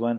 1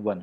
1।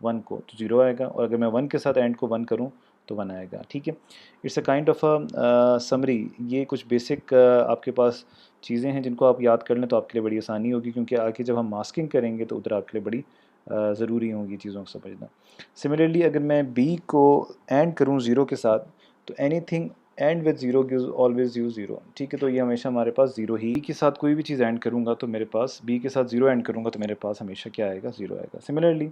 1 کو تو 0 آئے گا, اور اگر میں 1 کے ساتھ اینڈ کو 1 کروں تو 1 آئے گا. ٹھیک ہے, it's a kind of summary. یہ کچھ بیسک آپ کے پاس چیزیں ہیں جن کو آپ یاد کر لیں تو آپ کے لیے بڑی آسانی ہوگی, کیونکہ آگے جب ہم ماسکنگ کریں گے تو ادھر آپ کے لیے بڑی ضروری ہوں گی چیزوں کو سمجھنا. سملرلی اگر میں بی کو اینڈ کروں 0 کے ساتھ تو any thing and with 0 gives always use 0. ٹھیک ہے, تو یہ ہمیشہ ہمارے پاس 0 ہی. بی کے ساتھ کوئی بھی چیز اینڈ کروں گا تو میرے پاس بی کے ساتھ 0 اینڈ کروں گا تو میرے پاس ہمیشہ کیا آئے گا, 0 آئے گا. سملرلی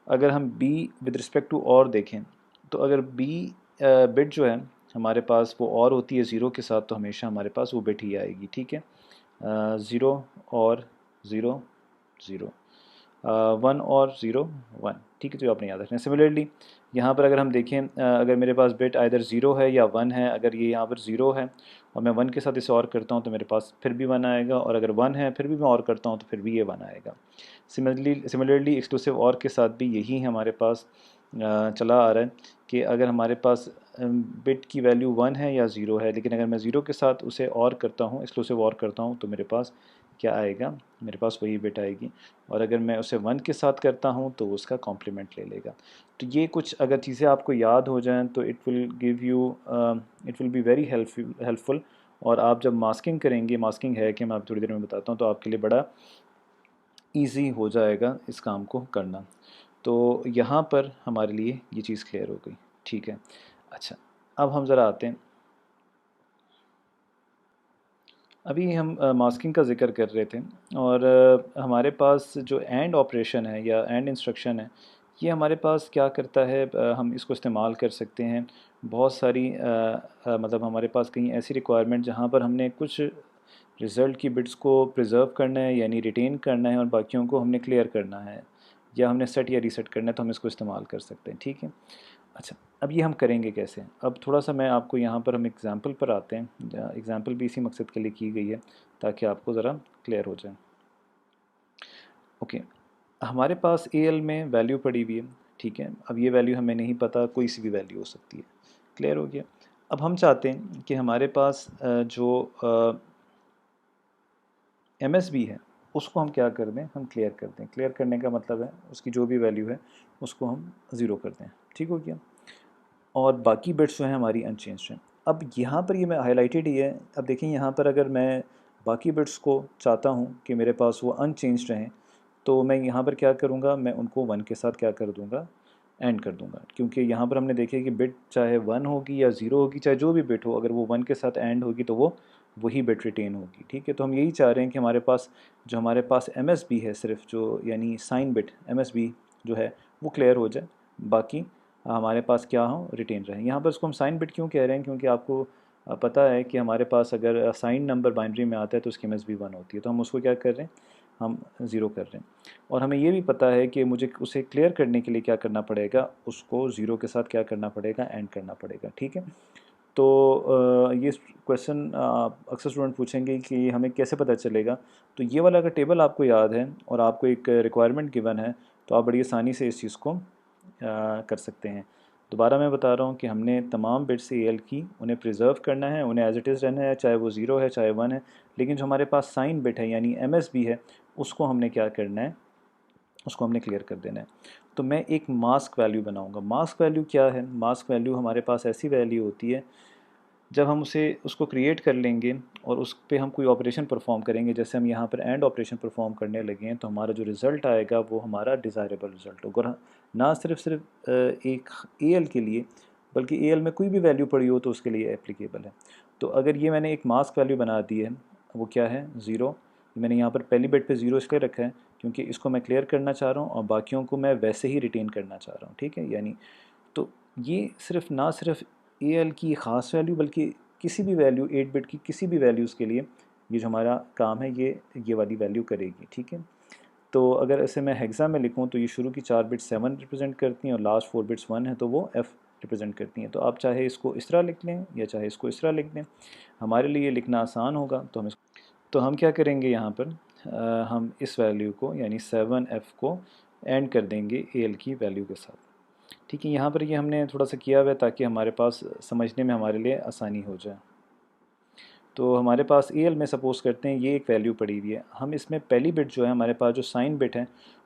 اگر ہم بی ود رسپیکٹ ٹو اور دیکھیں تو اگر بی بٹ جو ہے ہمارے پاس وہ اور ہوتی ہے 0 کے ساتھ تو ہمیشہ ہمارے پاس وہ بٹ ہی آئے گی. ٹھیک ہے, 0 اور 0 0, 1 اور 0 1. ٹھیک ہے, تو آپ نے یاد رکھنا ہے. سملرلی یہاں پر اگر ہم دیکھیں اگر میرے پاس بٹ آئدر 0 ہے یا 1 ہے, اگر یہ یہاں پر 0 ہے اور میں 1 کے ساتھ اسے اور کرتا ہوں تو میرے پاس پھر بھی 1 آئے گا, اور اگر 1 ہے پھر بھی میں اور کرتا ہوں تو پھر بھی یہ 1 آئے گا. سملرلی ایکسکلوسیو اور کے ساتھ بھی یہی ہمارے پاس چلا آ رہا ہے کہ اگر ہمارے پاس بٹ کی ویلیو 1 ہے یا 0 ہے, لیکن اگر میں 0 کے ساتھ اسے اور کرتا ہوں, ایکسکلوسیو اور کرتا ہوں, تو میرے پاس کیا آئے گا, میرے پاس وہی بٹ آئے گی. اور اگر میں اسے 1 کے ساتھ کرتا ہوں تو اس کا کمپلیمنٹ لے لے گا. تو یہ کچھ اگر چیزیں آپ کو یاد ہو جائیں تو it will be very helpful. اور آپ جب ماسکنگ کریں گے, ماسکنگ ہے کہ میں آپ تھوڑی دیر میں بتاتا ہوں, تو آپ کے لیے بڑا ایزی ہو جائے گا اس کام کو کرنا. تو یہاں پر ہمارے لیے یہ چیز کلیئر ہو گئی. ٹھیک ہے, اچھا اب ہم ذرا آتے ہیں, ابھی ہم ماسکنگ کا ذکر کر رہے تھے, اور ہمارے پاس جو اینڈ آپریشن ہے یا اینڈ انسٹرکشن ہے یہ ہمارے پاس کیا کرتا ہے, ہم اس کو استعمال کر سکتے ہیں بہت ساری مطلب ہمارے پاس کہیں ایسی ریکوائرمنٹ جہاں پر ہم نے کچھ رزلٹ کی بٹس کو پریزرو کرنا ہے یعنی ریٹین کرنا ہے, اور باقیوں کو ہم نے کلیئر کرنا ہے یا ہم نے سیٹ یا ریسیٹ کرنا ہے, تو ہم اس کو استعمال کر سکتے ہیں. ٹھیک ہے, اچھا اب یہ ہم کریں گے کیسے. اب تھوڑا سا میں آپ کو یہاں پر ہم ایگزامپل پر آتے ہیں. ایگزامپل بھی اسی مقصد کے لیے کی گئی ہے تاکہ آپ کو ذرا کلیئر ہو جائے. اوکے, ہمارے پاس اے ایل میں ویلیو پڑی ہوئی ہے. ٹھیک ہے, اب یہ ویلیو ہمیں نہیں پتہ, کوئی سی بھی ویلیو ہو سکتی ہے. کلیئر ہو گیا. اب ہم چاہتے ہیں کہ ہمارے پاس جو ایم ایس بی ہے اس کو ہم کیا کر دیں, ہم کلیئر کر دیں. کلیئر کرنے کا مطلب ہے اس کی جو بھی ویلیو ہے اس کو ہم 0 کر دیں. ٹھیک ہو گیا, اور باقی بٹس جو ہیں ہماری ان چینجڈ ہیں. اب یہاں پر یہ میں ہائی لائٹڈ ہی ہے. اب دیکھیں یہاں پر اگر میں باقی بٹس کو چاہتا ہوں کہ میرے پاس وہ ان چینجڈ رہیں تو میں یہاں پر کیا کروں گا, میں ان کو 1 کے ساتھ کیا کر دوں گا, اینڈ کر دوں گا. کیونکہ یہاں پر ہم نے دیکھے کہ بٹ چاہے 1 ہوگی یا 0 ہوگی, چاہے جو بھی بٹ ہو, اگر وہ 1 کے ساتھ اینڈ ہوگی تو وہ وہی بٹ ریٹین ہوگی. ٹھیک ہے, تو ہم یہی چاہ رہے ہیں کہ ہمارے پاس ایم ایس بی ہے صرف, جو یعنی sign bit M S B جو ہے وہ کلیئر ہو جائے, باقی ہمارے پاس کیا ہوں ریٹین رہیں. یہاں پر اس کو ہم سائن بٹ کیوں کہہ رہے ہیں, کیونکہ آپ کو پتہ ہے کہ ہمارے پاس اگر سائن نمبر بائنری میں آتا ہے تو اس کی ایم ایس بی 1 ہوتی ہے, تو ہم اس کو کیا کر رہے ہیں, ہم 0 کر رہے ہیں. اور ہمیں یہ بھی پتہ ہے کہ مجھے اسے کلیئر کرنے کے لیے کیا کرنا پڑے گا, اس کو 0 کے ساتھ کیا کرنا پڑے گا, اینڈ کرنا پڑے گا. ٹھیک ہے, تو یہ کویشچن اکثر اسٹوڈنٹ پوچھیں گے کہ ہمیں کیسے پتہ چلے گا. تو یہ والا اگر ٹیبل آپ کو یاد ہے اور آپ کو ایک ریکوائرمنٹ گیون ہے تو آپ بڑی آسانی سے اس چیز کو کر سکتے ہیں. دوبارہ میں بتا رہا ہوں کہ ہم نے تمام بٹس اے ایل کی انہیں پریزرو کرنا ہے, انہیں ایز اٹ از رہنا ہے, چاہے وہ 0 ہے چاہے 1 ہے, لیکن جو ہمارے پاس سائن بٹ ہے یعنی ایم ایس بی ہے اس کو ہم نے کیا کرنا ہے, اس کو ہم نے کلیئر کر دینا ہے. تو میں ایک ماسک ویلیو بناؤں گا. ماسک ویلیو کیا ہے, ماسک ویلیو ہمارے پاس ایسی ویلیو ہوتی ہے جب ہم اس کو کریٹ کر لیں گے اور اس پہ ہم کوئی آپریشن پرفارم کریں گے, جیسے ہم یہاں پر اینڈ آپریشن پرفارم کرنے لگے ہیں, تو ہمارا جو رزلٹ آئے گا وہ ہمارا ڈیزائریبل رزلٹ ہوگا. نہ صرف ایک اے ایل کے لیے بلکہ اے ایل میں کوئی بھی ویلیو پڑی ہو تو اس کے لیے اپلیکیبل ہے. تو اگر یہ میں نے ایک ماسک ویلیو بنا دی ہے, وہ کیا ہے 0, میں نے یہاں پر پہلی بٹ پہ 0 اس لیے رکھا ہے کیونکہ اس کو میں کلیئر کرنا چاہ رہا ہوں اور باقیوں کو میں ویسے ہی ریٹین کرنا چاہ رہا ہوں. ٹھیک ہے, یعنی تو یہ نہ صرف اے ایل کی خاص ویلیو بلکہ کسی بھی ویلیو 8 بٹ کی کسی بھی ویلیوز کے لیے یہ جو ہمارا کام ہے یہ والی ویلیو کرے گی. ٹھیک ہے, تو اگر اسے میں ہیگزا میں لکھوں تو یہ شروع کی 4 بٹس 7 ریپرزینٹ کرتی ہیں اور لاسٹ 4 بٹس 1 ہے تو وہ ایف ریپرزینٹ کرتی ہیں. تو آپ چاہے اس کو اس طرح لکھ لیں یا چاہے اس کو اس طرح لکھ دیں, ہمارے لیے یہ لکھنا آسان ہوگا. تو ہم کیا کریں گے, یہاں پر ہم اس ویلیو کو یعنی 7F کو اینڈ کر دیں گے اے ایل کی ویلیو کے ساتھ. ٹھیک ہے, یہاں پر یہ ہم نے تھوڑا سا کیا ہوا ہے تاکہ ہمارے پاس سمجھنے میں ہمارے لیے آسانی ہو جائے. تو ہمارے پاس اے ایل میں سپوز کرتے ہیں یہ ایک ویلیو پڑی ہوئی ہے, ہم اس میں پہلی بٹ جو ہے ہمارے پاس جو سائن بٹ ہے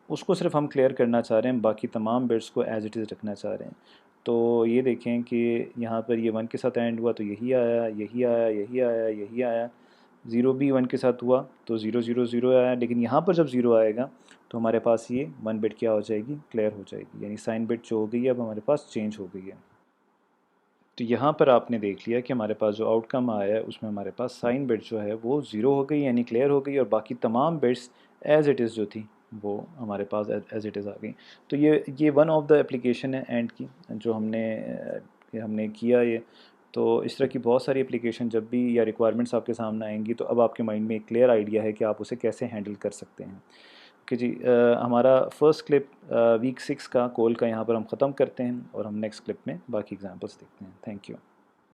اس کو صرف ہم کلیئر کرنا چاہ رہے ہیں، باقی تمام بٹس کو ایز اٹ از رکھنا چاہ رہے ہیں۔ تو یہ دیکھیں کہ یہاں پر یہ 1 کے ساتھ اینڈ ہوا تو یہی آیا، یہی آیا، یہی آیا، یہی آیا۔ 0 بھی 1 کے ساتھ ہوا تو 0 0 0 آیا، لیکن یہاں پر جب 0 آئے گا تو ہمارے پاس یہ 1 بٹ کیا ہو جائے گی، کلیئر ہو جائے گی، یعنی سائن بٹ جو ہو گئی ہے اب ہمارے پاس چینج ہو گئی ہے۔ تو یہاں پر آپ نے دیکھ لیا کہ ہمارے پاس جو آؤٹ کم آیا ہے اس میں ہمارے پاس سائن بٹ جو ہے وہ 0 ہو گئی، یعنی کلیئر ہو گئی، اور باقی تمام بٹس ایز اٹ از جو تھی وہ ہمارے پاس ایز اٹ از آ گئی۔ تو یہ ون آف دا اپلیکیشن ہے اینڈ کی جو ہم نے کیا یہ۔ تو اس طرح کی بہت ساری اپلیکیشن جب بھی یا ریکوائرمنٹس آپ کے سامنے آئیں گی تو اب آپ کے مائنڈ میں ایک کلیئر آئیڈیا ہے کہ آپ اسے کیسے ہینڈل کر سکتے ہیں۔ کہ جی ہمارا فرسٹ کلپ ویک 6 کا کول کا یہاں پر ہم ختم کرتے ہیں، اور ہم نیکسٹ کلپ میں باقی ایگزامپلس دیکھتے ہیں۔ Thank you.